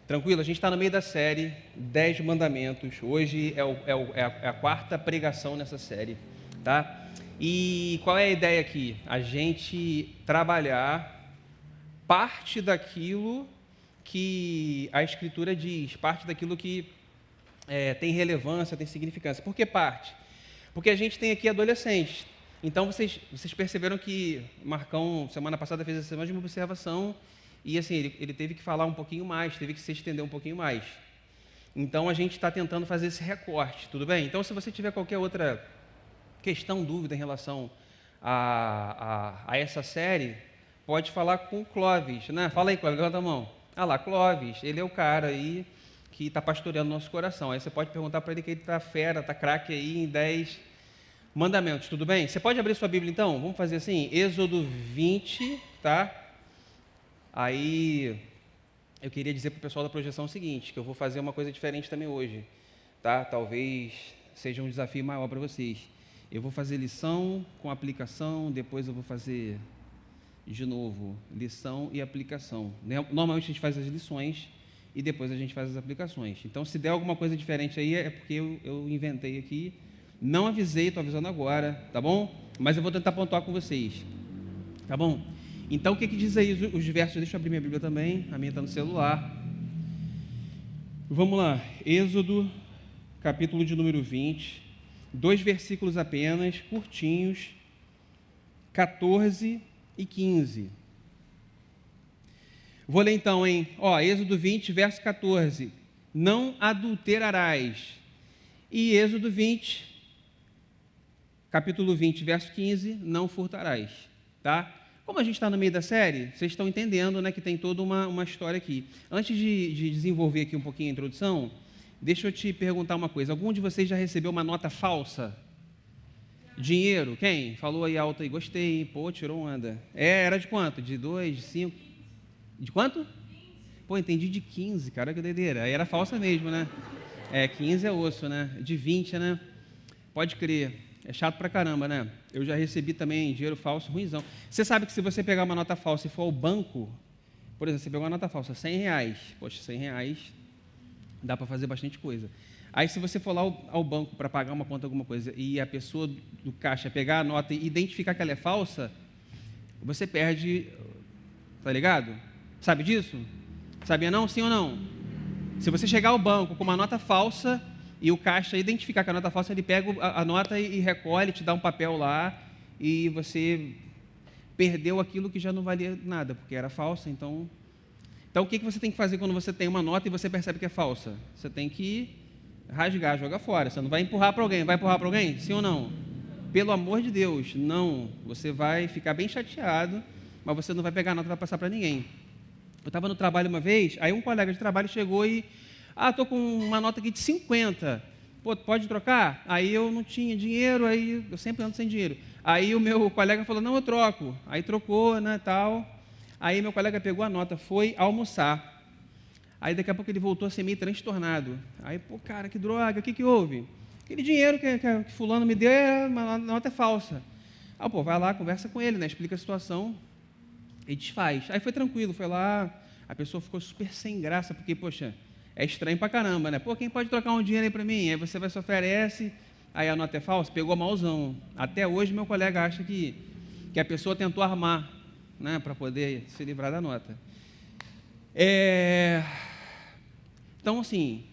Tranquilo? A gente está no meio da série 10 Mandamentos. Hoje é a quarta pregação nessa série, tá? E qual é a ideia aqui? A gente trabalhar parte daquilo que a Escritura diz, parte daquilo que tem relevância, tem significância. Por que parte? Porque a gente tem aqui adolescentes. Então, vocês perceberam que Marcão, semana passada, fez essa mesma observação e, assim, ele teve que falar um pouquinho mais, teve que se estender um pouquinho mais. Então, a gente está tentando fazer esse recorte, tudo bem? Então, se você tiver qualquer outra questão, dúvida em relação a essa série, pode falar com o Clóvis, né? Fala aí, Clóvis, levanta a mão. Ah lá, Clóvis, ele é o cara aí que está pastoreando o nosso coração. Aí você pode perguntar para ele que ele está fera, está craque aí em 10 mandamentos, tudo bem? Você pode abrir sua Bíblia então? Vamos fazer assim, Êxodo 20, tá? Aí eu queria dizer para o pessoal da projeção o seguinte, que eu vou fazer uma coisa diferente também hoje, tá? Talvez seja um desafio maior para vocês. Eu vou fazer lição com aplicação, depois eu vou fazer de novo lição e aplicação. Normalmente a gente faz as lições e depois a gente faz as aplicações. Então, se der alguma coisa diferente aí, é porque eu inventei aqui. Não avisei, estou avisando agora, tá bom? Mas eu vou tentar pontuar com vocês, tá bom? Então, o que diz aí os versos? Deixa eu abrir minha Bíblia também, a minha está no celular. Vamos lá, Êxodo, capítulo de número 20, 2 versículos apenas, curtinhos, 14 e 15. Vou ler então, hein? Êxodo 20, verso 14. Não adulterarás. E Êxodo 20, capítulo 20, verso 15, não furtarás, tá? Como a gente está no meio da série, vocês estão entendendo, né, que tem toda uma história aqui. Antes de desenvolver aqui um pouquinho a introdução, deixa eu te perguntar uma coisa. Algum de vocês já recebeu uma nota falsa? Dinheiro? Quem? Falou aí alto aí, gostei, pô, tirou onda. Era de quanto? De 2, de 5? De quanto? Pô, entendi de 15, cara, que doideira. Aí era falsa mesmo, né? 15 é osso, né? De 20, né? Pode crer. É chato pra caramba, né? Eu já recebi também dinheiro falso, ruimzão. Você sabe que se você pegar uma nota falsa e for ao banco, por exemplo, você pegou uma nota falsa, R$100. Poxa, R$100 dá para fazer bastante coisa. Aí, se você for lá ao banco para pagar uma conta, alguma coisa, e a pessoa do caixa pegar a nota e identificar que ela é falsa, você perde, tá ligado? Sabe disso? Sabia não? Sim ou não? Se você chegar ao banco com uma nota falsa e o caixa identificar que a nota falsa, ele pega a nota e recolhe, te dá um papel lá e você perdeu aquilo que já não valia nada, porque era falsa. Então o que você tem que fazer quando você tem uma nota e você percebe que é falsa? Você tem que rasgar, jogar fora. Você não vai empurrar para alguém. Vai empurrar para alguém? Sim ou não? Pelo amor de Deus, não. Você vai ficar bem chateado, mas você não vai pegar a nota e vai passar para ninguém. Eu estava no trabalho uma vez, aí um colega de trabalho chegou e... estou com uma nota aqui de 50. Pô, pode trocar? Aí eu não tinha dinheiro, aí eu sempre ando sem dinheiro. Aí o meu colega falou, não, eu troco. Aí trocou, né, tal. Aí meu colega pegou a nota, foi almoçar. Aí daqui a pouco ele voltou a ser meio transtornado. Aí, pô, cara, que droga, o que houve? Aquele dinheiro que fulano me deu, a nota é falsa. Aí, pô, vai lá, conversa com ele, né, explica a situação e desfaz. Aí foi tranquilo, foi lá, a pessoa ficou super sem graça, porque, poxa, é estranho pra caramba, né? Pô, quem pode trocar um dinheiro aí pra mim? Aí você vai se oferece, aí a nota é falsa, pegou malzão. Até hoje meu colega acha que a pessoa tentou armar, né, para poder se livrar da nota. Então, assim,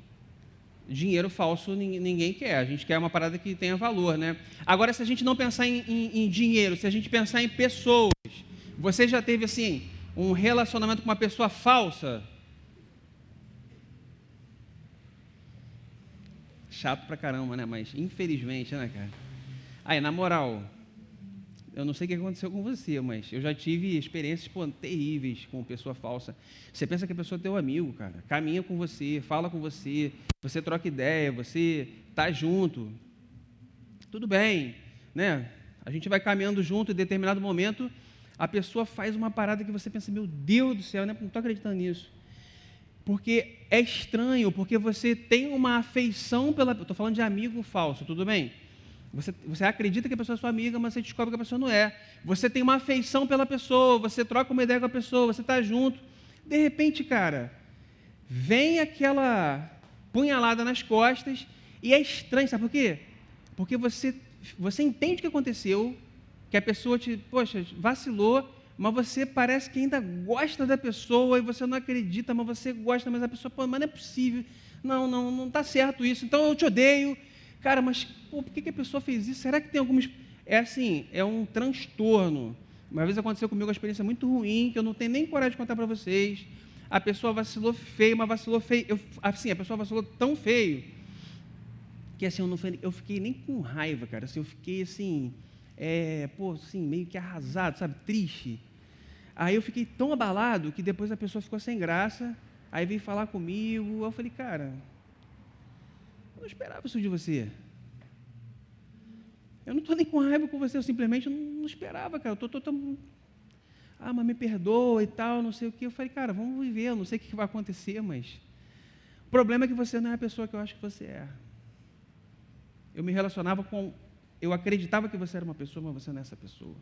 dinheiro falso ninguém quer. A gente quer uma parada que tenha valor, né? Agora, se a gente não pensar em dinheiro, se a gente pensar em pessoas, você já teve, assim, um relacionamento com uma pessoa falsa? Chato pra caramba, né? Mas infelizmente, né, cara? Aí, na moral, eu não sei o que aconteceu com você, mas eu já tive experiências, pô, terríveis com pessoa falsa. Você pensa que a pessoa é teu amigo, cara. Caminha com você, fala com você, você troca ideia, você tá junto. Tudo bem, né? A gente vai caminhando junto, em determinado momento, a pessoa faz uma parada que você pensa, meu Deus do céu, né? Não estou acreditando nisso. Porque é estranho, porque você tem uma afeição pela... Estou falando de amigo falso, tudo bem? Você acredita que a pessoa é sua amiga, mas você descobre que a pessoa não é. Você tem uma afeição pela pessoa, você troca uma ideia com a pessoa, você está junto. De repente, cara, vem aquela punhalada nas costas e é estranho, sabe por quê? Porque você entende o que aconteceu, que a pessoa poxa, vacilou, mas você parece que ainda gosta da pessoa e você não acredita, mas você gosta, mas a pessoa, pô, mas não é possível, não está certo isso, então eu te odeio. Cara, mas pô, por que a pessoa fez isso? Será que tem algumas... É assim, é um transtorno. Uma vez aconteceu comigo uma experiência muito ruim, que eu não tenho nem coragem de contar para vocês. A pessoa vacilou feio, mas vacilou feio. Assim, a pessoa vacilou tão feio, que assim, eu fiquei nem com raiva, cara. Assim, eu fiquei assim, assim, meio que arrasado, sabe, triste. Aí eu fiquei tão abalado que depois a pessoa ficou sem graça, aí veio falar comigo, eu falei, cara, eu não esperava isso de você. Eu não estou nem com raiva com você, eu simplesmente não esperava, cara, eu estou tão... Ah, mas me perdoa e tal, não sei o quê. Eu falei, cara, vamos viver, eu não sei o que vai acontecer, mas... O problema é que você não é a pessoa que eu acho que você é. Eu me relacionava com... Eu acreditava que você era uma pessoa, mas você não é essa pessoa.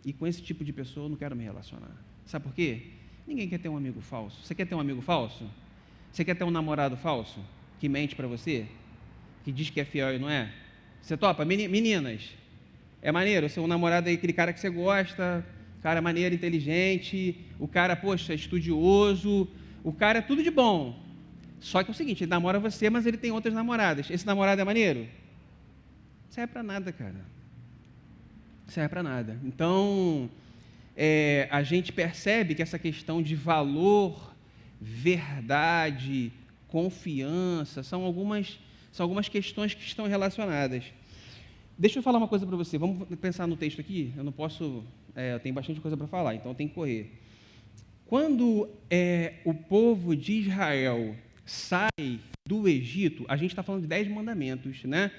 E com esse tipo de pessoa eu não quero me relacionar. Sabe por quê? Ninguém quer ter um amigo falso. Você quer ter um amigo falso? Você quer ter um namorado falso? Que mente para você? Que diz que é fiel e não é? Você topa? Meninas, é maneiro? Você é um namorado aí, aquele cara que você gosta, cara maneiro, inteligente, o cara, poxa, estudioso, o cara é tudo de bom. Só que é o seguinte, ele namora você, mas ele tem outras namoradas. Esse namorado é maneiro? Não serve para nada, cara. Serve para nada. Então, a gente percebe que essa questão de valor, verdade, confiança, são algumas questões que estão relacionadas. Deixa eu falar uma coisa para você. Vamos pensar no texto aqui. Eu não posso... eu tenho bastante coisa para falar, então eu tenho que correr. Quando o povo de Israel sai do Egito, a gente está falando de 10 mandamentos, né?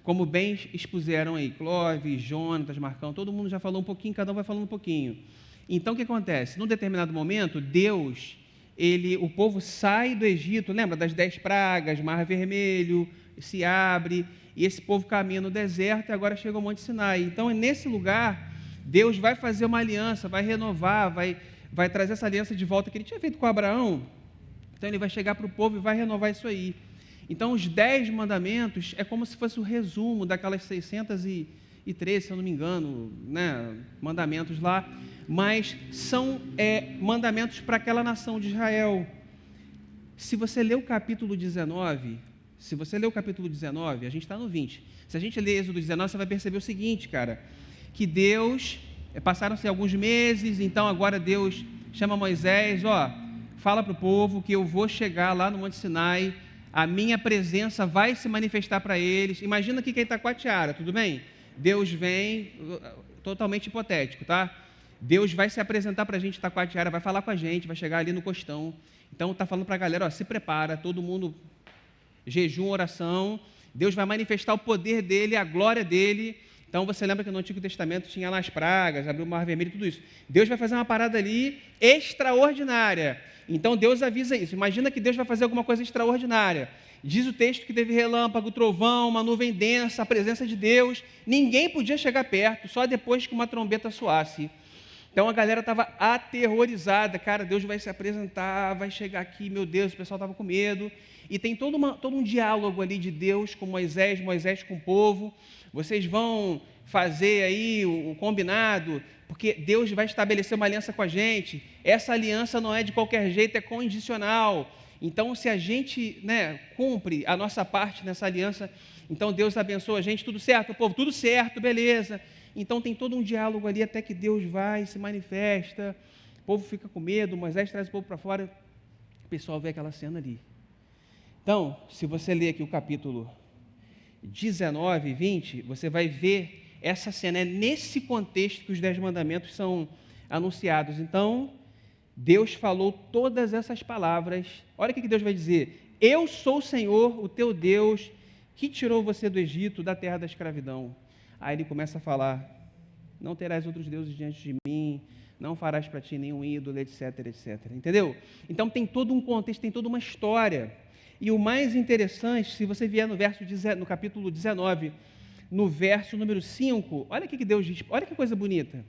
Como bem expuseram aí, Clóvis, Jonatas, Marcão, todo mundo já falou um pouquinho, cada um vai falando um pouquinho. Então, o que acontece? Num determinado momento, Deus, o povo sai do Egito, lembra das 10 pragas, Mar Vermelho, se abre, e esse povo caminha no deserto e agora chega ao Monte Sinai. Então, nesse lugar, Deus vai fazer uma aliança, vai renovar, vai trazer essa aliança de volta que ele tinha feito com Abraão. Então, ele vai chegar para o povo e vai renovar isso aí. Então, os 10 mandamentos é como se fosse o resumo daquelas 613, se eu não me engano, né, mandamentos lá, mas são mandamentos para aquela nação de Israel. Se você ler o capítulo 19, a gente está no 20. Se a gente ler Êxodo 19, você vai perceber o seguinte, cara, que Deus, passaram-se alguns meses, então agora Deus chama Moisés, fala para o povo que eu vou chegar lá no Monte Sinai, a minha presença vai se manifestar para eles. Imagina aqui quem está com a tiara, tudo bem? Deus vem, totalmente hipotético, tá? Deus vai se apresentar para a gente, está com a tiara, vai falar com a gente, vai chegar ali no costão. Então está falando para a galera, se prepara, todo mundo, jejum, oração. Deus vai manifestar o poder dele, a glória dele. Então você lembra que no Antigo Testamento tinha lá as pragas, abriu o Mar Vermelho, tudo isso. Deus vai fazer uma parada ali extraordinária. Então Deus avisa isso. Imagina que Deus vai fazer alguma coisa extraordinária. Diz o texto que teve relâmpago, trovão, uma nuvem densa, a presença de Deus. Ninguém podia chegar perto, só depois que uma trombeta soasse. Então a galera estava aterrorizada. Cara, Deus vai se apresentar, vai chegar aqui, meu Deus, o pessoal estava com medo. E tem todo um diálogo ali de Deus com Moisés com o povo. Vocês vão fazer aí o combinado, porque Deus vai estabelecer uma aliança com a gente. Essa aliança não é de qualquer jeito, é condicional. Então, se a gente cumpre a nossa parte nessa aliança, então Deus abençoa a gente, tudo certo, povo, tudo certo, beleza. Então tem todo um diálogo ali até que Deus vai, se manifesta, o povo fica com medo, Moisés traz o povo para fora, o pessoal vê aquela cena ali. Então, se você ler aqui o capítulo 19 e 20, você vai ver essa cena, é nesse contexto que os 10 mandamentos são anunciados. Então, Deus falou todas essas palavras. Olha o que Deus vai dizer: eu sou o Senhor, o teu Deus, que tirou você do Egito, da terra da escravidão. Aí ele começa a falar: não terás outros deuses diante de mim, não farás para ti nenhum ídolo, etc, etc. Entendeu? Então tem todo um contexto, tem toda uma história. E o mais interessante, se você vier no capítulo 19, no verso número 5, olha o que Deus diz, olha que coisa bonita.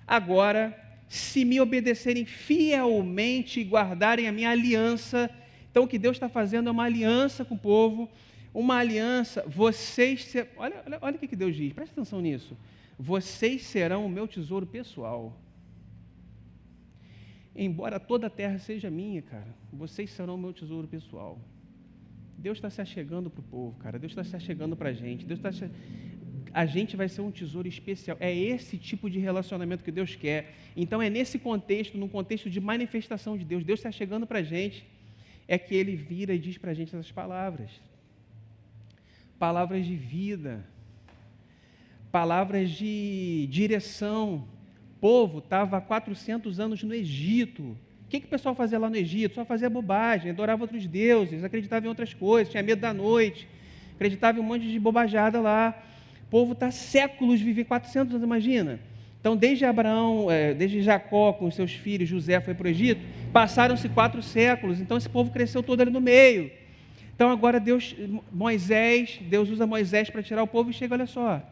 Agora, se me obedecerem fielmente e guardarem a minha aliança. Então, o que Deus está fazendo é uma aliança com o povo, uma aliança, olha o que Deus diz, presta atenção nisso. Vocês serão o meu tesouro pessoal. Embora toda a terra seja minha, cara, vocês serão o meu tesouro pessoal. Deus está se achegando para o povo, cara. Deus está se achegando para a gente. A gente vai ser um tesouro especial. É esse tipo de relacionamento que Deus quer. Então, é nesse contexto, num contexto de manifestação de Deus, Deus está chegando para a gente, é que Ele vira e diz para a gente essas palavras. Palavras de vida. Palavras de direção. O povo estava há 400 anos no Egito. O que o pessoal fazia lá no Egito? Só fazia bobagem, adorava outros deuses, acreditava em outras coisas, tinha medo da noite, acreditava em um monte de bobajada lá. O povo está séculos vivendo, 400 anos, imagina. Então, desde Abraão, desde Jacó com os seus filhos, José foi para o Egito, passaram-se 4 séculos, então esse povo cresceu todo ali no meio. Então, agora Deus usa Moisés para tirar o povo e chega, olha só,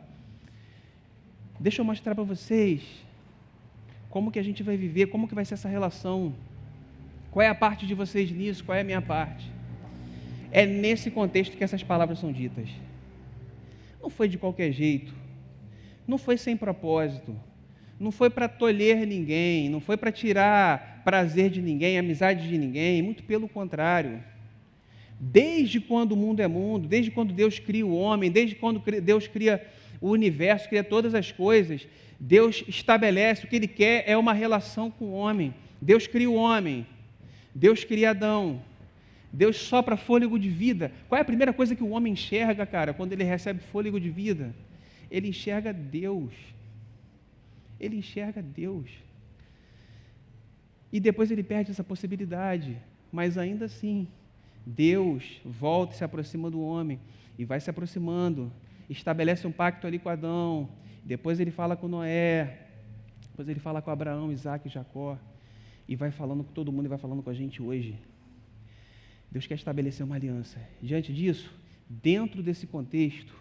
deixa eu mostrar para vocês como que a gente vai viver, como que vai ser essa relação, qual é a parte de vocês nisso, qual é a minha parte. É nesse contexto que essas palavras são ditas. Não foi de qualquer jeito, não foi sem propósito, não foi para tolher ninguém, não foi para tirar prazer de ninguém, amizade de ninguém, muito pelo contrário. Desde quando o mundo é mundo, desde quando Deus cria o homem, desde quando Deus cria o universo, cria todas as coisas, Deus estabelece, o que Ele quer é uma relação com o homem. Deus cria o homem, Deus cria Adão, Deus sopra fôlego de vida. Qual é a primeira coisa que o homem enxerga, cara, quando ele recebe fôlego de vida? Ele enxerga Deus. Ele enxerga Deus. E depois ele perde essa possibilidade, mas ainda assim, Deus volta e se aproxima do homem, e vai se aproximando, estabelece um pacto ali com Adão, depois ele fala com Noé, depois ele fala com Abraão, Isaac e Jacó, e vai falando com todo mundo e vai falando com a gente hoje. Deus quer estabelecer uma aliança. Diante disso, dentro desse contexto,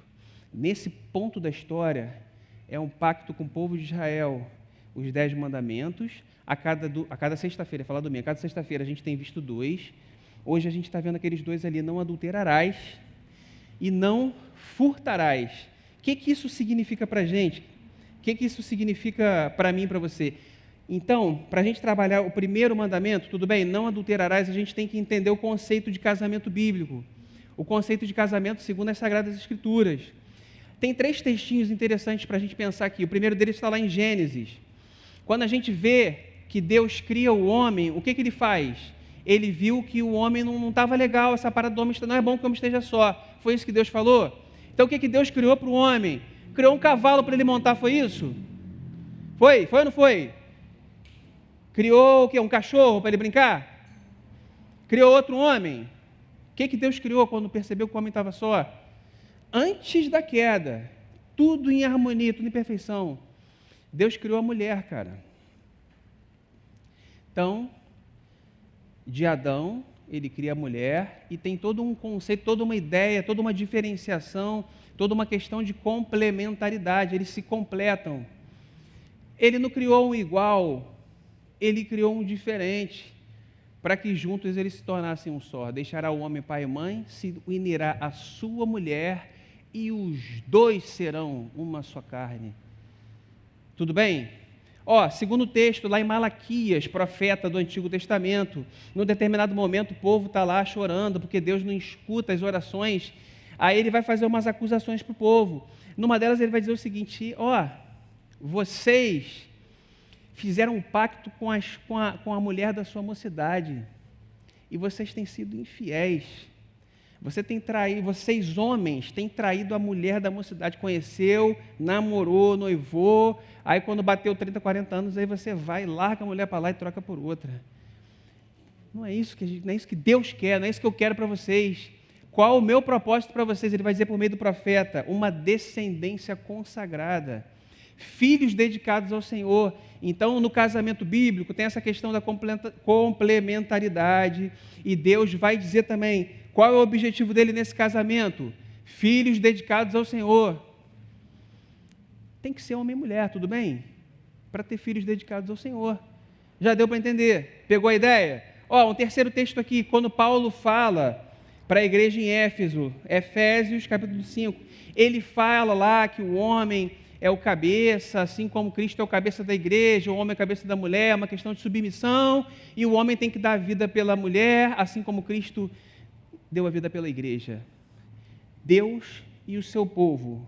nesse ponto da história, é um pacto com o povo de Israel, os 10 mandamentos, a cada sexta-feira, falar domingo, a cada sexta-feira a gente tem visto 2, hoje a gente está vendo aqueles 2 ali, não adulterarás e não furtarás. O que isso significa para a gente? O que isso significa para mim e para você? Então, para a gente trabalhar o primeiro mandamento, tudo bem, não adulterarás, a gente tem que entender o conceito de casamento bíblico. O conceito de casamento segundo as Sagradas Escrituras. Tem 3 textinhos interessantes para a gente pensar aqui. O primeiro deles está lá em Gênesis. Quando a gente vê que Deus cria o homem, o que ele faz? Ele viu que o homem não estava legal, essa parada do homem não é bom que o homem esteja só. Foi isso que Deus falou? Então, o que Deus criou para o homem? Criou um cavalo para ele montar, foi isso? Foi? Foi ou não foi? Criou o quê? Um cachorro para ele brincar? Criou outro homem? O que Deus criou quando percebeu que o homem estava só? Antes da queda, tudo em harmonia, tudo em perfeição. Deus criou a mulher, cara. Então, de Adão, ele cria a mulher e tem todo um conceito, toda uma ideia, toda uma diferenciação, toda uma questão de complementaridade, eles se completam. Ele não criou um igual, ele criou um diferente, para que juntos eles se tornassem um só. Deixará o homem pai e mãe, se unirá à sua mulher e os 2 serão uma só carne. Tudo bem? Segundo texto, lá em Malaquias, profeta do Antigo Testamento, num determinado momento o povo está lá chorando, porque Deus não escuta as orações, aí ele vai fazer umas acusações para o povo. Numa delas ele vai dizer o seguinte, vocês fizeram um pacto com a mulher da sua mocidade, e vocês têm sido infiéis. Vocês homens têm traído a mulher da mocidade, conheceu, namorou, noivou, aí quando bateu 30, 40 anos, aí você vai, larga a mulher para lá e troca por outra. Não é isso que Deus quer, não é isso que eu quero para vocês. Qual o meu propósito para vocês? Ele vai dizer por meio do profeta, uma descendência consagrada, filhos dedicados ao Senhor. Então, no casamento bíblico, tem essa questão da complementaridade, e Deus vai dizer também, qual é o objetivo dele nesse casamento? Filhos dedicados ao Senhor. Tem que ser homem e mulher, tudo bem? para ter filhos dedicados ao Senhor. Já deu para entender? Pegou a ideia? Ó, um terceiro texto aqui, quando Paulo fala para a igreja em Éfeso, Efésios capítulo 5, ele fala lá que o homem é o cabeça, assim como Cristo é o cabeça da igreja, o homem é a cabeça da mulher, é uma questão de submissão, e o homem tem que dar a vida pela mulher, assim como Cristo deu a vida pela igreja. Deus e o seu povo,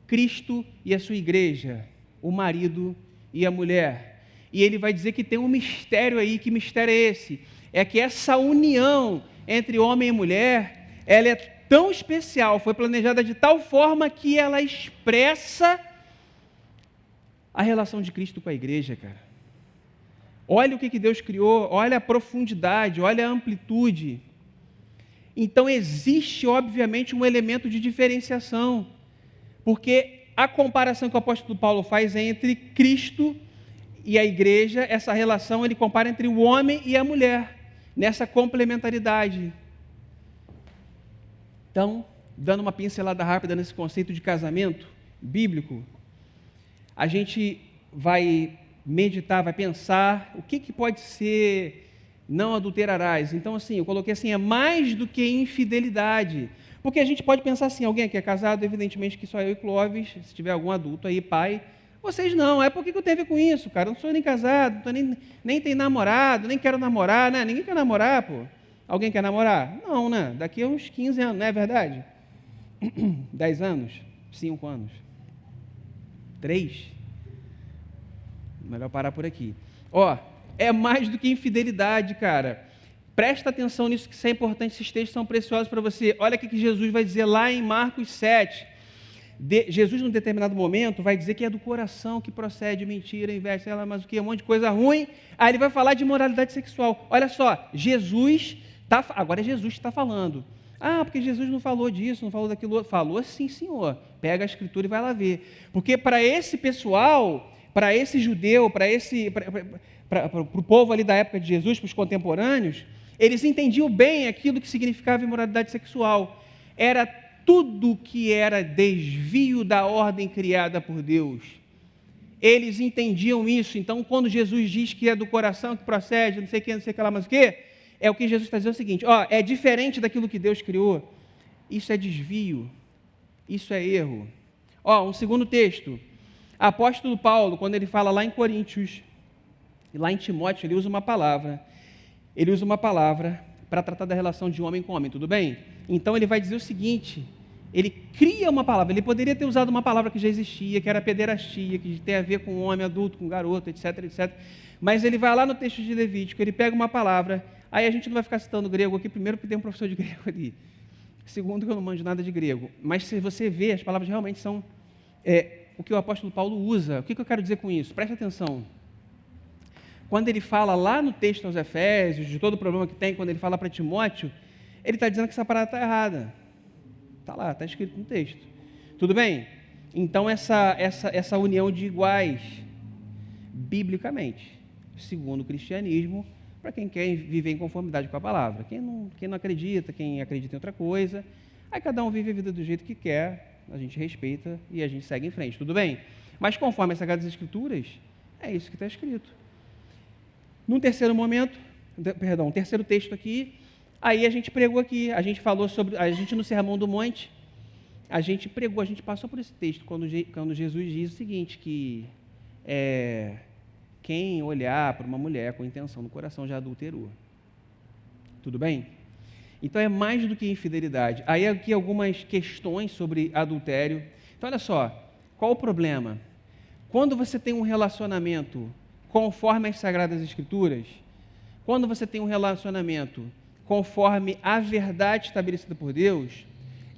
Cristo e a sua igreja, o marido e a mulher. E ele vai dizer que tem um mistério aí. Que mistério é esse? É que essa união entre homem e mulher, ela é tão especial, foi planejada de tal forma que ela expressa a relação de Cristo com a igreja, cara. Olha o que Deus criou, olha a profundidade, olha a amplitude. Então existe, obviamente, um elemento de diferenciação, porque a comparação que o apóstolo Paulo faz é entre Cristo e a igreja, essa relação ele compara entre o homem e a mulher, nessa complementaridade. Então, dando uma pincelada rápida nesse conceito de casamento bíblico, a gente vai meditar, vai pensar o que pode ser não adulterarás. Então, assim, eu coloquei assim, é mais do que infidelidade. Porque a gente pode pensar assim, alguém aqui é casado, evidentemente que só eu e Clóvis, se tiver algum adulto aí, pai, vocês não, por que eu tenho a ver com isso, cara? Eu não sou nem casado, nem tenho namorado, nem quero namorar, né? Ninguém quer namorar, pô. Alguém quer namorar? Não, né? Daqui a uns 15 anos, não é verdade? 10 anos? 5 anos? 3? Melhor parar por aqui. Ó, é mais do que infidelidade, cara. Presta atenção nisso, que isso é importante, esses textos são preciosos para você. Olha o que Jesus vai dizer lá em Marcos 7. Jesus, num determinado momento, vai dizer que é do coração que procede mentira, inveja, sei lá, mas o que, um monte de coisa ruim. Aí ele vai falar de moralidade sexual. Olha só, agora é Jesus que está falando. Ah, porque Jesus não falou disso, não falou daquilo outro. Falou sim, senhor. Pega a escritura e vai lá ver. Porque para esse pessoal, para esse judeu, para o povo ali da época de Jesus, para os contemporâneos, eles entendiam bem aquilo que significava imoralidade sexual. Era tudo que era desvio da ordem criada por Deus. Eles entendiam isso. Então, quando Jesus diz que é do coração que procede, não sei o que lá, mas o que, é o que Jesus está dizendo o seguinte, é diferente daquilo que Deus criou. Isso é desvio, isso é erro. Um segundo texto, apóstolo Paulo, quando ele fala lá em Coríntios, e lá em Timóteo, ele usa uma palavra para tratar da relação de homem com homem, tudo bem? Então ele vai dizer o seguinte, ele cria uma palavra, ele poderia ter usado uma palavra que já existia, que era pederastia, que tem a ver com homem adulto, com garoto, etc, etc. Mas ele vai lá no texto de Levítico, ele pega uma palavra, aí a gente não vai ficar citando grego aqui, primeiro porque tem um professor de grego ali, segundo que eu não manjo nada de grego, mas se você vê, as palavras realmente são o que o apóstolo Paulo usa. O que eu quero dizer com isso? Preste atenção. Quando ele fala lá no texto aos Efésios, de todo o problema que tem, quando ele fala para Timóteo, ele está dizendo que essa parada está errada. Está lá, está escrito no texto. Tudo bem? Então, essa união de iguais, biblicamente, segundo o cristianismo, para quem quer viver em conformidade com a palavra. Quem não acredita, quem acredita em outra coisa, aí cada um vive a vida do jeito que quer, a gente respeita e a gente segue em frente, tudo bem? Mas conforme as Sagradas Escrituras, é isso que está escrito. Num terceiro terceiro texto aqui, aí a gente pregou aqui, a gente falou sobre, a gente no Sermão do Monte, a gente pregou, a gente passou por esse texto, quando Jesus diz o seguinte, que quem olhar para uma mulher com intenção no coração já adulterou. Tudo bem? Então é mais do que infidelidade. Aí aqui algumas questões sobre adultério. Então olha só, qual o problema? Quando você tem um relacionamento conforme as Sagradas Escrituras, quando você tem um relacionamento conforme a verdade estabelecida por Deus,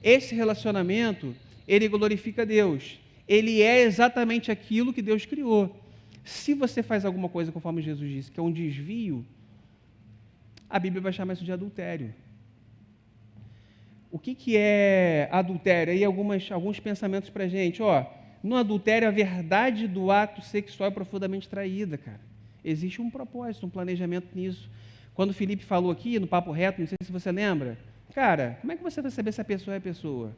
esse relacionamento, ele glorifica Deus. Ele é exatamente aquilo que Deus criou. Se você faz alguma coisa conforme Jesus disse, que é um desvio, a Bíblia vai chamar isso de adultério. O que é adultério? Aí alguns pensamentos para a gente. No adultério, a verdade do ato sexual é profundamente traída, cara. Existe um propósito, um planejamento nisso. Quando o Felipe falou aqui, no Papo Reto, não sei se você lembra, cara, como é que você vai saber se a pessoa é a pessoa?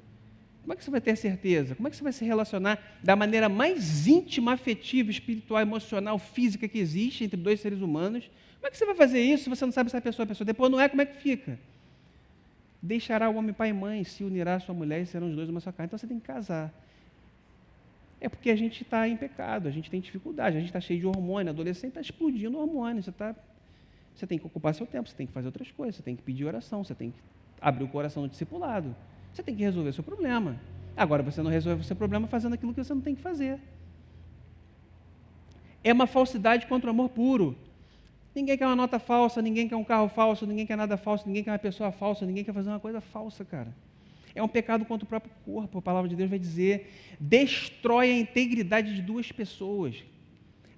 Como é que você vai ter certeza? Como é que você vai se relacionar da maneira mais íntima, afetiva, espiritual, emocional, física que existe entre dois seres humanos? Como é que você vai fazer isso se você não sabe se a pessoa depois não é, como é que fica? Deixará o homem pai e mãe, se unirá à sua mulher e serão os dois uma só carne. Então você tem que casar. É porque a gente está em pecado, a gente tem dificuldade, a gente está cheio de hormônio, adolescente está explodindo hormônio, você tem que ocupar seu tempo, você tem que fazer outras coisas, você tem que pedir oração, você tem que abrir o coração no discipulado, você tem que resolver o seu problema. Agora, você não resolve o seu problema fazendo aquilo que você não tem que fazer. É uma falsidade contra o amor puro. Ninguém quer uma nota falsa, ninguém quer um carro falso, ninguém quer nada falso, ninguém quer uma pessoa falsa, ninguém quer fazer uma coisa falsa, cara. É um pecado contra o próprio corpo. A palavra de Deus vai dizer, destrói a integridade de duas pessoas.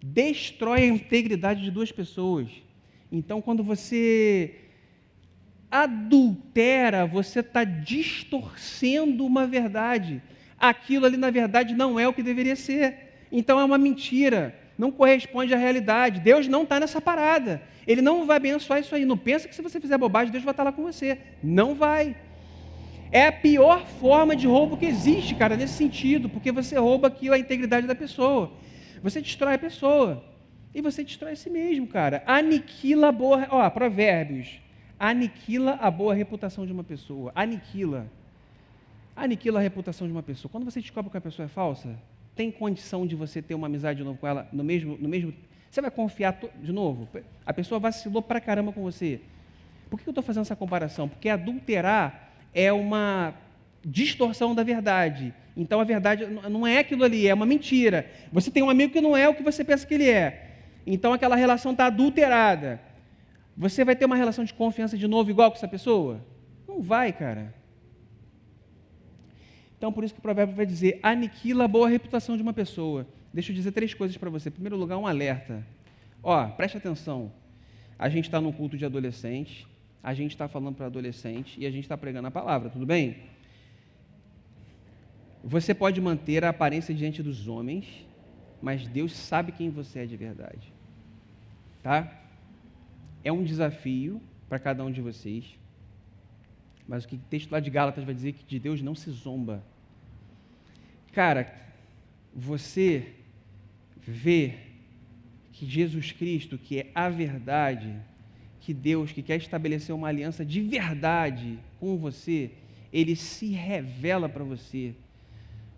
Destrói a integridade de duas pessoas. Então, quando você adultera, você está distorcendo uma verdade. Aquilo ali, na verdade, não é o que deveria ser. Então, é uma mentira. Não corresponde à realidade. Deus não está nessa parada. Ele não vai abençoar isso aí. Não pensa que se você fizer bobagem, Deus vai estar lá com você. Não vai. É a pior forma de roubo que existe, cara, nesse sentido, porque você rouba aquilo, a integridade da pessoa. Você destrói a pessoa. E você destrói a si mesmo, cara. Aniquila a boa... Provérbios. Aniquila a boa reputação de uma pessoa. Aniquila a reputação de uma pessoa. Quando você descobre que a pessoa é falsa, tem condição de você ter uma amizade de novo com ela no mesmo... Você vai confiar de novo? A pessoa vacilou pra caramba com você. Por que eu estou fazendo essa comparação? Porque adulterar é uma distorção da verdade. Então, a verdade não é aquilo ali, é uma mentira. Você tem um amigo que não é o que você pensa que ele é. Então, aquela relação está adulterada. Você vai ter uma relação de confiança de novo igual com essa pessoa? Não vai, cara. Então, por isso que o provérbio vai dizer, aniquila a boa reputação de uma pessoa. Deixa eu dizer 3 coisas para você. Em primeiro lugar, um alerta. Preste atenção. A gente está num culto de adolescentes, a gente está falando para adolescente e a gente está pregando a palavra, tudo bem? Você pode manter a aparência diante dos homens, mas Deus sabe quem você é de verdade. Tá? É um desafio para cada um de vocês, mas o que o texto lá de Gálatas vai dizer que de Deus não se zomba. Cara, você vê que Jesus Cristo, que é a verdade, que Deus, que quer estabelecer uma aliança de verdade com você, Ele se revela para você.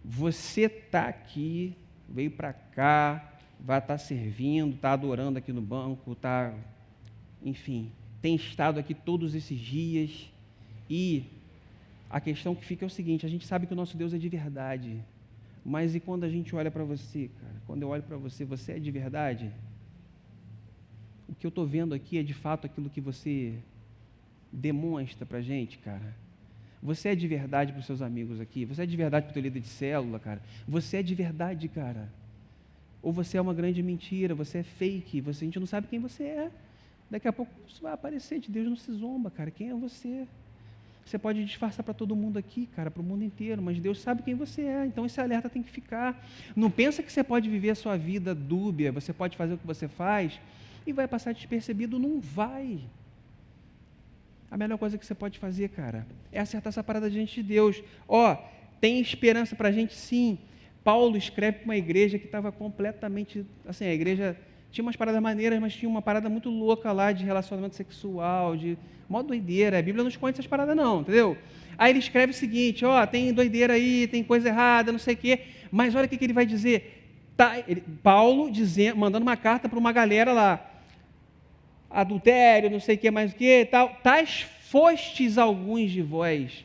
Você está aqui, veio para cá, vai estar servindo, está adorando aqui no banco, enfim, tem estado aqui todos esses dias, e a questão que fica é o seguinte, a gente sabe que o nosso Deus é de verdade, mas e quando a gente olha para você, cara, quando eu olho para você, você é de verdade? O que eu estou vendo aqui é de fato aquilo que você demonstra para a gente, cara. Você é de verdade para os seus amigos aqui? Você é de verdade para o teu líder de célula, cara? Você é de verdade, cara? Ou você é uma grande mentira, você é fake, a gente não sabe quem você é. Daqui a pouco isso vai aparecer, de Deus não se zomba, cara. Quem é você? Você pode disfarçar para todo mundo aqui, cara, para o mundo inteiro, mas Deus sabe quem você é, então esse alerta tem que ficar. Não pensa que você pode viver a sua vida dúbia, você pode fazer o que você faz e vai passar despercebido, não vai. A melhor coisa que você pode fazer, cara, é acertar essa parada diante de Deus. Tem esperança para a gente, sim. Paulo escreve para uma igreja que estava completamente, assim, a igreja tinha umas paradas maneiras, mas tinha uma parada muito louca lá de relacionamento sexual, de mó doideira. A Bíblia não esconde essas paradas não, entendeu? Aí ele escreve o seguinte, tem doideira aí, tem coisa errada, não sei o quê, mas olha o que ele vai dizer. Paulo mandando uma carta para uma galera lá, adultério, não sei o que mais o que, tais fostes alguns de vós.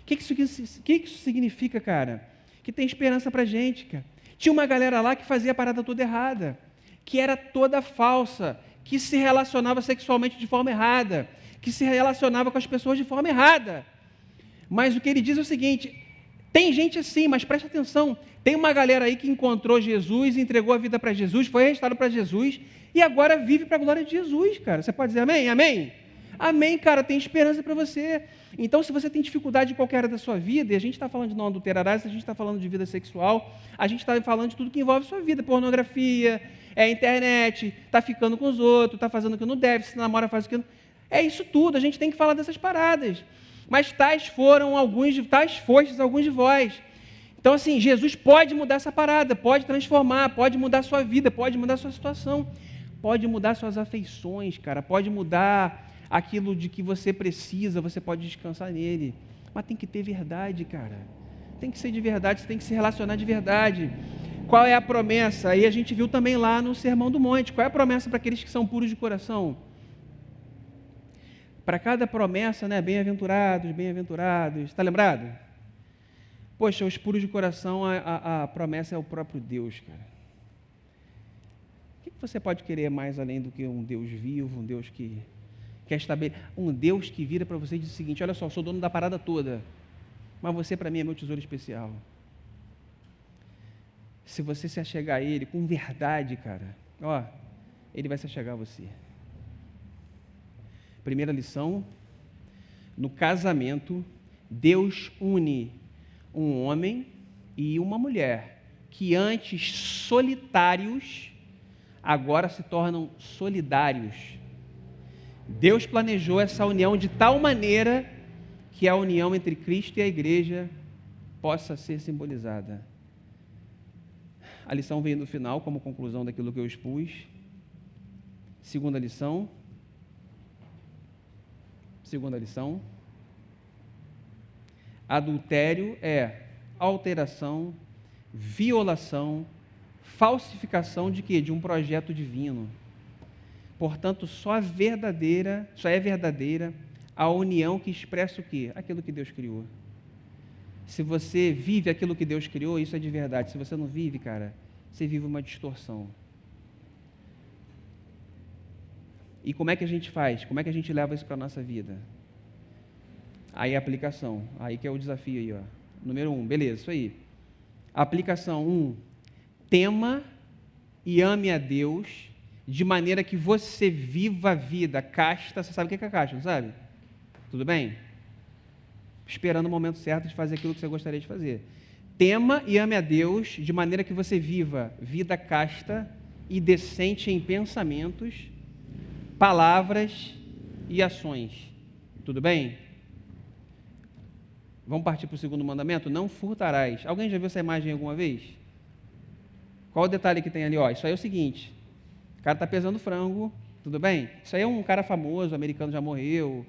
O que isso significa, cara? Que tem esperança pra gente, cara. Tinha uma galera lá que fazia a parada toda errada, que era toda falsa, que se relacionava sexualmente de forma errada, que se relacionava com as pessoas de forma errada. Mas o que ele diz é o seguinte, tem gente assim, mas presta atenção, tem uma galera aí que encontrou Jesus, entregou a vida para Jesus, foi arrestado para Jesus, e agora vive para a glória de Jesus, cara. Você pode dizer amém? Amém? Amém, cara, tem esperança para você. Então, se você tem dificuldade em qualquer área da sua vida, e a gente está falando de não adulterarás, a gente está falando de vida sexual, a gente está falando de tudo que envolve a sua vida, pornografia, internet, está ficando com os outros, está fazendo o que não deve, se namora faz o que não... É isso tudo, a gente tem que falar dessas paradas. Mas tais fostes alguns de vós. Então, assim, Jesus pode mudar essa parada, pode transformar, pode mudar a sua vida, pode mudar a sua situação, pode mudar suas afeições, cara, pode mudar aquilo de que você precisa, você pode descansar nele. Mas tem que ter verdade, cara. Tem que ser de verdade, você tem que se relacionar de verdade. Qual é a promessa? Aí a gente viu também lá no Sermão do Monte. Qual é a promessa para aqueles que são puros de coração? Para cada promessa, né? Bem-aventurados, bem-aventurados. Está lembrado? Poxa, os puros de coração, a promessa é o próprio Deus, cara. O que você pode querer mais além do que um Deus vivo, um Deus que quer estabelecer, um Deus que vira para você e diz o seguinte: olha só, eu sou dono da parada toda, mas você para mim é meu tesouro especial. Se você se achegar a Ele com verdade, cara, ó, Ele vai se achegar a você. Primeira lição: no casamento, Deus une um homem e uma mulher que antes solitários, agora se tornam solidários. Deus planejou essa união de tal maneira que a união entre Cristo e a igreja possa ser simbolizada. A lição vem no final, como conclusão daquilo que eu expus. Segunda lição. Adultério é alteração, violação, falsificação de quê? De um projeto divino. Portanto, só é verdadeira a união que expressa o quê? Aquilo que Deus criou. Se você vive aquilo que Deus criou, isso é de verdade. Se você não vive, cara, você vive uma distorção. E como é que a gente faz? Como é que a gente leva isso para a nossa vida? Aí a aplicação, aí que é o desafio aí, ó. Número 1, beleza, isso aí. Aplicação 1, tema e ame a Deus de maneira que você viva a vida casta. Você sabe o que é casta, não sabe? Tudo bem? Esperando o momento certo de fazer aquilo que você gostaria de fazer. Tema e ame a Deus de maneira que você viva vida casta e decente em pensamentos, palavras e ações. Tudo bem? Vamos partir para o segundo mandamento? Não furtarás. Alguém já viu essa imagem alguma vez? Qual o detalhe que tem ali? Ó, isso aí é o seguinte: o cara está pesando frango, tudo bem? Isso aí é um cara famoso, americano, já morreu.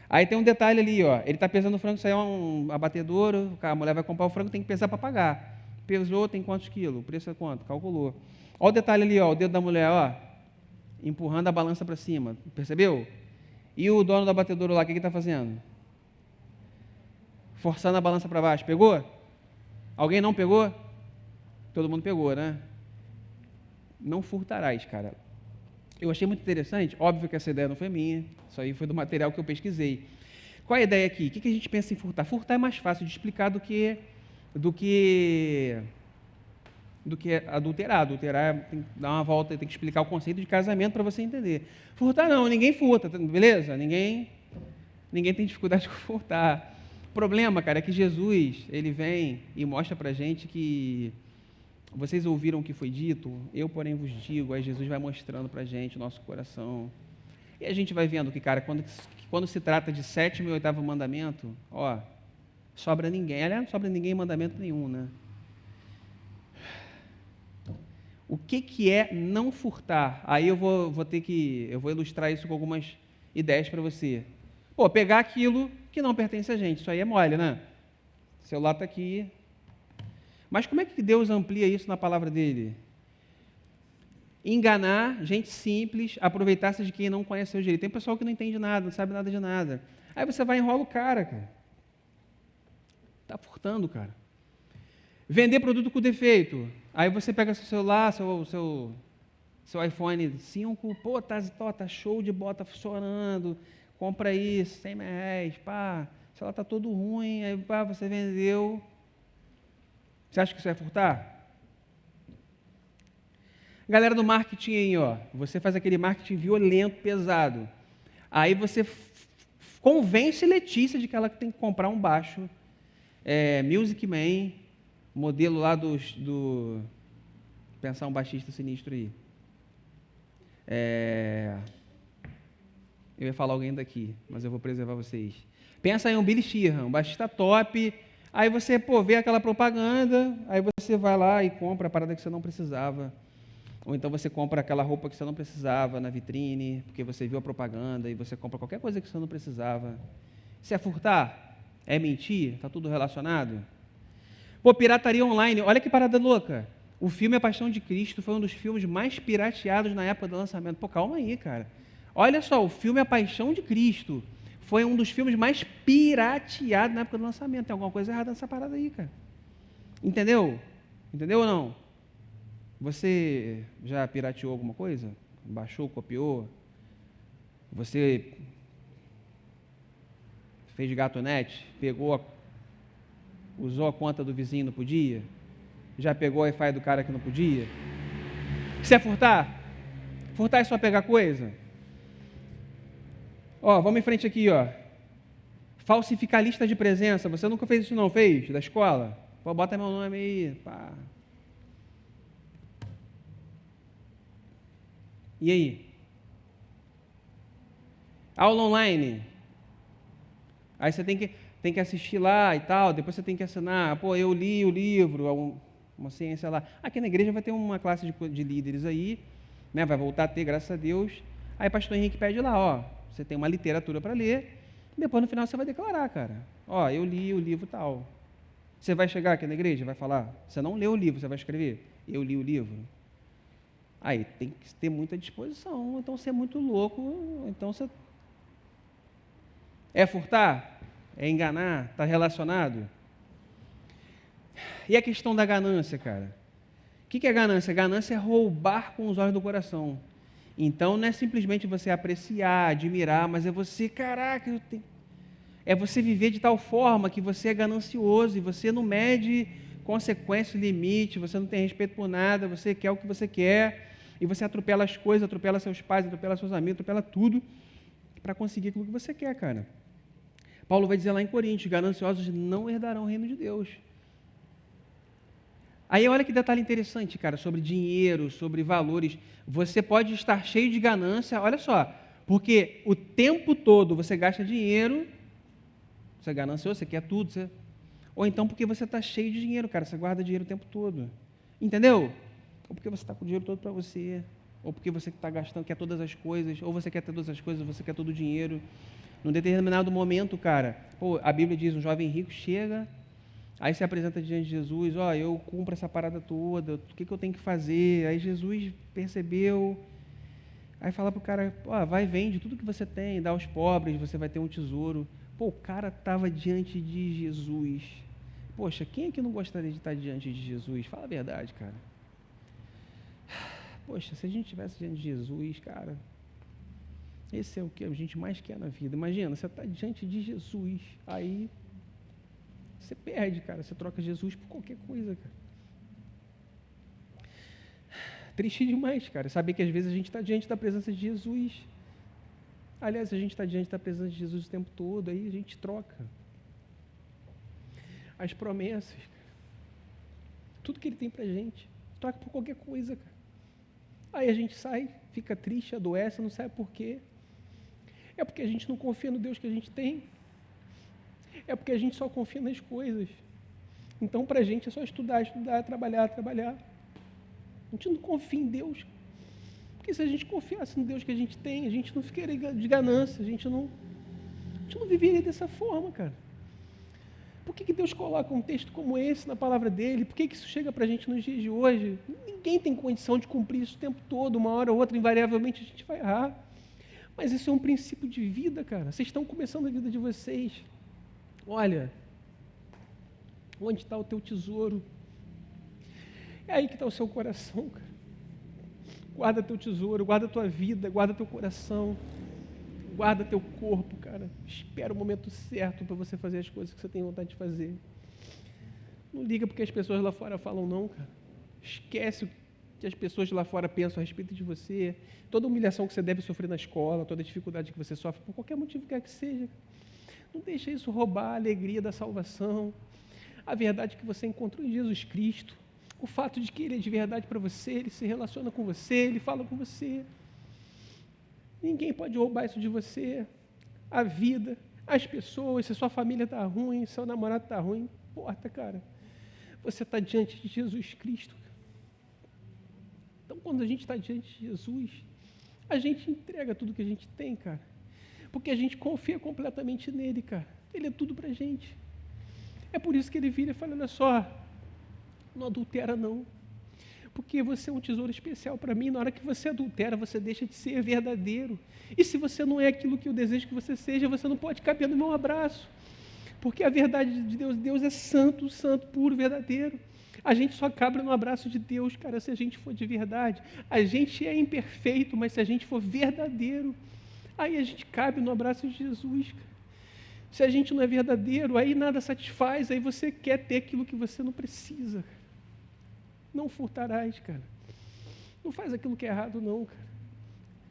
Aí tem um detalhe ali, ó, ele está pesando frango, isso aí é um abatedouro, a mulher vai comprar o frango, tem que pesar para pagar. Pesou, tem quantos quilos? O preço é quanto? Calculou. Olha o detalhe ali, ó, o dedo da mulher, ó, empurrando a balança para cima, percebeu? E o dono do abatedouro lá, o que ele está fazendo? Forçando a balança para baixo. Pegou? Alguém não pegou? Todo mundo pegou, né? Não furtarás, cara. Eu achei muito interessante, óbvio que essa ideia não foi minha, isso aí foi do material que eu pesquisei. Qual é a ideia aqui? O que a gente pensa em furtar? Furtar é mais fácil de explicar do que adulterar. Adulterar tem que dar uma volta, tem que explicar o conceito de casamento para você entender. Furtar não, ninguém furta, beleza? Ninguém tem dificuldade com furtar. O problema, cara, é que Jesus, ele vem e mostra para a gente que vocês ouviram o que foi dito, eu, porém, vos digo. Aí Jesus vai mostrando para a gente o nosso coração. E a gente vai vendo que, cara, quando se trata de 7º e 8º mandamento, ó, sobra ninguém. Aliás, não sobra ninguém em mandamento nenhum, né? O que é não furtar? Aí eu vou ilustrar isso com algumas ideias para você. Pô, pegar aquilo que não pertence a gente, isso aí é mole, né? O celular está aqui. Mas como é que Deus amplia isso na palavra dele? Enganar gente simples, aproveitar-se de quem não conhece o direito. Tem pessoal que não entende nada, não sabe nada de nada. Aí você vai e enrola o cara. Está furtando, cara. Vender produto com defeito. Aí você pega seu celular, seu iPhone 5, pô, tá show de bola, tá funcionando, compra isso, R$100, pá, o celular tá todo ruim, aí pá, você vendeu. Você acha que isso é furtar? Galera do marketing aí, ó, você faz aquele marketing violento, pesado. Aí você convence Letícia de que ela tem que comprar um baixo, Music Man, modelo lá pensar um baixista sinistro aí. Eu ia falar alguém daqui, mas eu vou preservar vocês. Pensa em um Billy Sheehan, um baixista top. Aí você, vê aquela propaganda, aí você vai lá e compra a parada que você não precisava. Ou então você compra aquela roupa que você não precisava na vitrine, porque você viu a propaganda e você compra qualquer coisa que você não precisava. Isso é furtar? É mentir? Está tudo relacionado? Pirataria online. Olha que parada louca. O filme A Paixão de Cristo foi um dos filmes mais pirateados na época do lançamento. Calma aí, cara. Olha só, o filme A Paixão de Cristo foi um dos filmes mais pirateados na época do lançamento. Tem alguma coisa errada nessa parada aí, cara. Entendeu? Entendeu ou não? Você já pirateou alguma coisa? Baixou, copiou? Você fez gatonete? Usou a conta do vizinho, não podia? Já pegou o Wi-Fi do cara que não podia? Isso é furtar? Furtar é só pegar coisa? Vamos em frente aqui, falsificar lista de presença. Você nunca fez isso não, fez? Da escola? Bota meu nome aí, pá. E aí? Aula online. Aí você tem que assistir lá e tal, depois você tem que assinar. Eu li o livro, uma ciência lá. Aqui na igreja vai ter uma classe de líderes aí, né? Vai voltar a ter, graças a Deus. Aí o pastor Henrique pede lá, você tem uma literatura para ler, depois no final você vai declarar, cara. Eu li o livro tal. Você vai chegar aqui na igreja e vai falar, você não leu o livro, você vai escrever, eu li o livro. Aí tem que ter muita disposição, então você é muito louco, então você... É furtar? É enganar? Está relacionado? E a questão da ganância, cara? O que é ganância? Ganância é roubar com os olhos do coração. Então não é simplesmente você apreciar, admirar, mas é você, caraca, é você viver de tal forma que você é ganancioso e você não mede consequência, limite, você não tem respeito por nada, você quer o que você quer e você atropela as coisas, atropela seus pais, atropela seus amigos, atropela tudo para conseguir aquilo que você quer, cara. Paulo vai dizer lá em Coríntios, gananciosos não herdarão o reino de Deus. Aí olha que detalhe interessante, cara, sobre dinheiro, sobre valores. Você pode estar cheio de ganância, olha só, porque o tempo todo você gasta dinheiro, você é ganancioso, você quer tudo, ou então porque você está cheio de dinheiro, cara, você guarda dinheiro o tempo todo. Entendeu? Ou porque você está com o dinheiro todo para você, ou porque você está gastando, quer todas as coisas, ou você quer ter todas as coisas, ou você quer todo o dinheiro. Num determinado momento, cara, a Bíblia diz, um jovem rico chega, aí se apresenta diante de Jesus, eu cumpro essa parada toda, o que eu tenho que fazer? Aí Jesus percebeu, aí fala pro cara, vai, vende tudo que você tem, dá aos pobres, você vai ter um tesouro. O cara estava diante de Jesus. Poxa, quem é que não gostaria de estar diante de Jesus? Fala a verdade, cara. Poxa, se a gente estivesse diante de Jesus, cara, esse é o que a gente mais quer na vida. Imagina, você está diante de Jesus, aí você perde, cara, você troca Jesus por qualquer coisa, cara. Triste demais, cara, saber que às vezes a gente está diante da presença de Jesus. Aliás, a gente está diante da presença de Jesus o tempo todo, aí a gente troca as promessas, cara. Tudo que Ele tem pra gente, troca por qualquer coisa, cara. Aí a gente sai, fica triste, adoece, não sabe por quê. É porque a gente não confia no Deus que a gente tem. É porque a gente só confia nas coisas. Então, para a gente é só estudar, trabalhar. A gente não confia em Deus. Porque se a gente confiasse no Deus que a gente tem, a gente não ficaria de ganância, a gente não viveria dessa forma, cara. Por que Deus coloca um texto como esse na palavra dele? Por que isso chega para a gente nos dias de hoje? Ninguém tem condição de cumprir isso o tempo todo, uma hora ou outra, invariavelmente a gente vai errar. Mas isso é um princípio de vida, cara. Vocês estão começando a vida de vocês. Olha, onde está o teu tesouro? É aí que está o seu coração, cara. Guarda teu tesouro, guarda tua vida, guarda teu coração, guarda teu corpo, cara. Espera o momento certo para você fazer as coisas que você tem vontade de fazer. Não liga porque as pessoas lá fora falam não, cara. Esquece o que as pessoas lá fora pensam a respeito de você, toda humilhação que você deve sofrer na escola, toda dificuldade que você sofre, por qualquer motivo que quer que seja. Não deixa isso roubar a alegria da salvação, a verdade que você encontrou em Jesus Cristo, o fato de que Ele é de verdade para você, Ele se relaciona com você, Ele fala com você. Ninguém pode roubar isso de você. A vida, as pessoas, se sua família está ruim, seu namorado está ruim, não importa, cara. Você está diante de Jesus Cristo. Então, quando a gente está diante de Jesus, a gente entrega tudo que a gente tem, cara. Porque a gente confia completamente nele, cara. Ele é tudo pra gente. É por isso que ele vira e fala, olha só, não adultera não. Porque você é um tesouro especial para mim. Na hora que você adultera, você deixa de ser verdadeiro. E se você não é aquilo que eu desejo que você seja, você não pode caber no meu abraço. Porque a verdade de Deus, Deus é santo, santo, puro, verdadeiro. A gente só cabe no abraço de Deus, cara, se a gente for de verdade. A gente é imperfeito, mas se a gente for verdadeiro, aí a gente cabe no abraço de Jesus, cara. Se a gente não é verdadeiro, aí nada satisfaz, aí você quer ter aquilo que você não precisa, cara. Não furtarás, cara. Não faz aquilo que é errado, não, cara.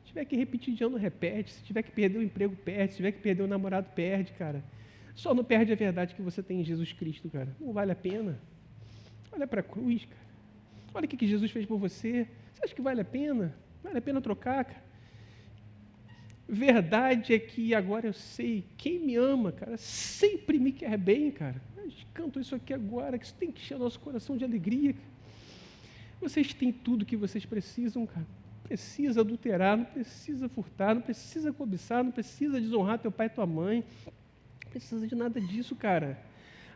Se tiver que repetir de ano, repete. Se tiver que perder o emprego, perde. Se tiver que perder o namorado, perde, cara. Só não perde a verdade que você tem em Jesus Cristo, cara. Não vale a pena. Olha para a cruz, cara. Olha o que Jesus fez por você. Você acha que vale a pena? Vale a pena trocar, cara? Verdade é que agora eu sei, quem me ama, cara, sempre me quer bem, cara. A gente canta isso aqui agora, que isso tem que encher nosso coração de alegria, cara. Vocês têm tudo que vocês precisam, cara. Não precisa adulterar, não precisa furtar, não precisa cobiçar, não precisa desonrar teu pai e tua mãe. Não precisa de nada disso, cara.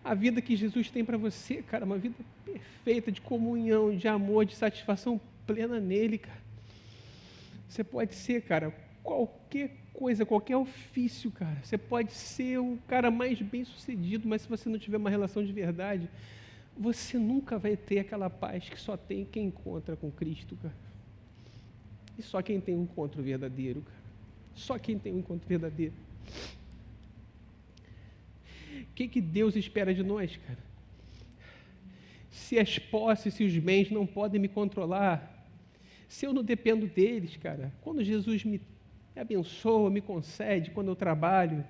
A vida que Jesus tem para você, cara, uma vida perfeita, de comunhão, de amor, de satisfação plena nele, cara. Você pode ser, cara, qualquer coisa, qualquer ofício, cara. Você pode ser o cara mais bem-sucedido, mas se você não tiver uma relação de verdade, você nunca vai ter aquela paz que só tem quem encontra com Cristo, cara. E só quem tem um encontro verdadeiro, cara. Só quem tem um encontro verdadeiro. O que Deus espera de nós, cara? Se as posses, se os bens não podem me controlar, se eu não dependo deles, cara, quando Jesus me abençoa, me concede, quando eu trabalho,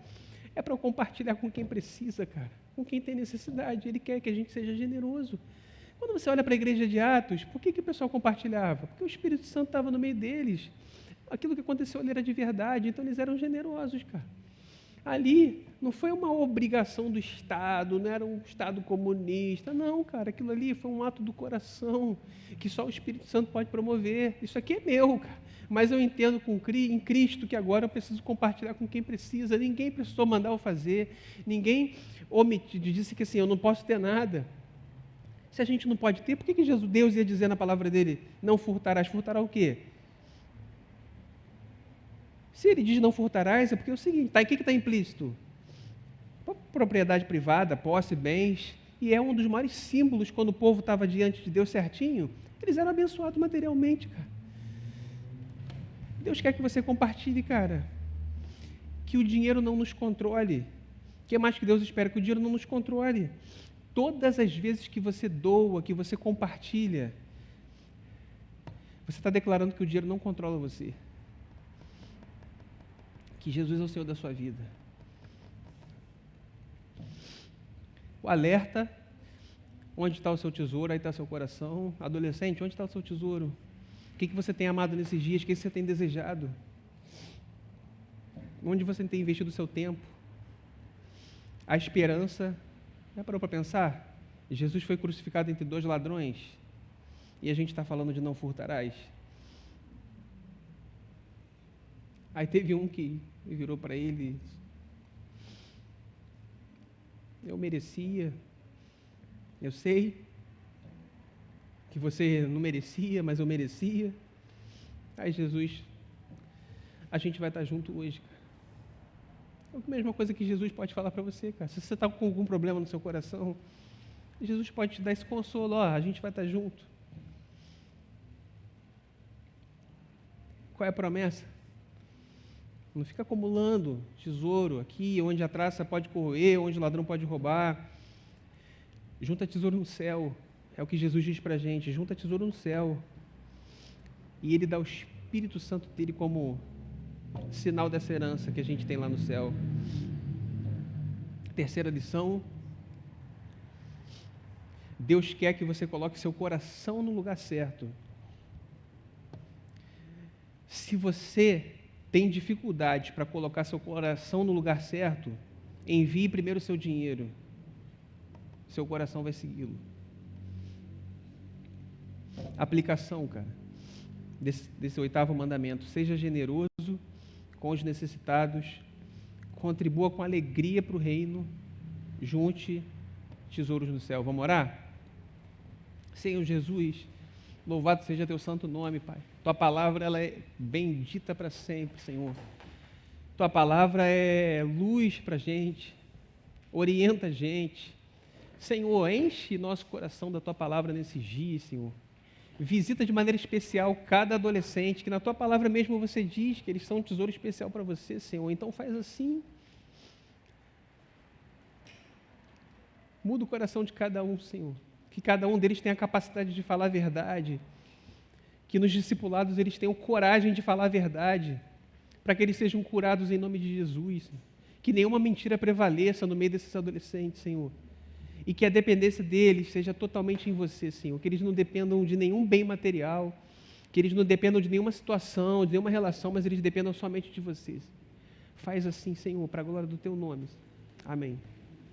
é para eu compartilhar com quem precisa, cara, com quem tem necessidade. Ele quer que a gente seja generoso. Quando você olha para a igreja de Atos, por que o pessoal compartilhava? Porque o Espírito Santo estava no meio deles. Aquilo que aconteceu ali era de verdade, então eles eram generosos, cara. Ali não foi uma obrigação do Estado, não era um Estado comunista, não, cara, aquilo ali foi um ato do coração, que só o Espírito Santo pode promover. Isso aqui é meu, cara, mas eu entendo em Cristo que agora eu preciso compartilhar com quem precisa. Ninguém precisou mandar eu fazer, ninguém disse que assim, eu não posso ter nada. Se a gente não pode ter, por que Deus ia dizer na palavra dele, não furtarás? Furtará o quê? Se ele diz não furtarás, é porque é o seguinte, tá, e o que está implícito? Propriedade privada, posse, bens, e é um dos maiores símbolos quando o povo estava diante de Deus certinho, eles eram abençoados materialmente, cara. Deus quer que você compartilhe, cara, que o dinheiro não nos controle. O que mais que Deus espera? Que o dinheiro não nos controle. Todas as vezes que você doa, que você compartilha, você está declarando que o dinheiro não controla você. Que Jesus é o Senhor da sua vida. O alerta, onde está o seu tesouro, aí está o seu coração. Adolescente, onde está o seu tesouro? O que você tem amado nesses dias? O que você tem desejado? Onde você tem investido o seu tempo? A esperança, já parou para pensar? Jesus foi crucificado entre 2 ladrões e a gente está falando de não furtarás. Aí teve um que virou para ele e disse, eu merecia, eu sei que você não merecia, mas eu merecia. Aí Jesus, a gente vai estar junto hoje, cara. É a mesma coisa que Jesus pode falar para você, cara. Se você está com algum problema no seu coração, Jesus pode te dar esse consolo, ó, a gente vai estar junto. Qual é a promessa? Não fica acumulando tesouro aqui, onde a traça pode corroer, onde o ladrão pode roubar. Junta tesouro no céu. É o que Jesus diz para a gente. Junta tesouro no céu. E Ele dá o Espírito Santo dele como sinal dessa herança que a gente tem lá no céu. Terceira lição. Deus quer que você coloque seu coração no lugar certo. Se você tem dificuldade para colocar seu coração no lugar certo, envie primeiro o seu dinheiro. Seu coração vai segui-lo. Aplicação, cara, desse 8º mandamento. Seja generoso com os necessitados, contribua com alegria para o reino, junte tesouros no céu. Vamos orar? Senhor Jesus, louvado seja teu santo nome, Pai. Tua palavra, ela é bendita para sempre, Senhor. Tua palavra é luz para a gente, orienta a gente. Senhor, enche nosso coração da tua palavra nesses dias, Senhor. Visita de maneira especial cada adolescente, que na tua palavra mesmo você diz que eles são um tesouro especial para você, Senhor. Então faz assim. Muda o coração de cada um, Senhor. Que cada um deles tenha a capacidade de falar a verdade. Que nos discipulados eles tenham coragem de falar a verdade, para que eles sejam curados em nome de Jesus. Que nenhuma mentira prevaleça no meio desses adolescentes, Senhor. E que a dependência deles seja totalmente em você, Senhor. Que eles não dependam de nenhum bem material, que eles não dependam de nenhuma situação, de nenhuma relação, mas eles dependam somente de você. Faz assim, Senhor, para a glória do teu nome. Amém.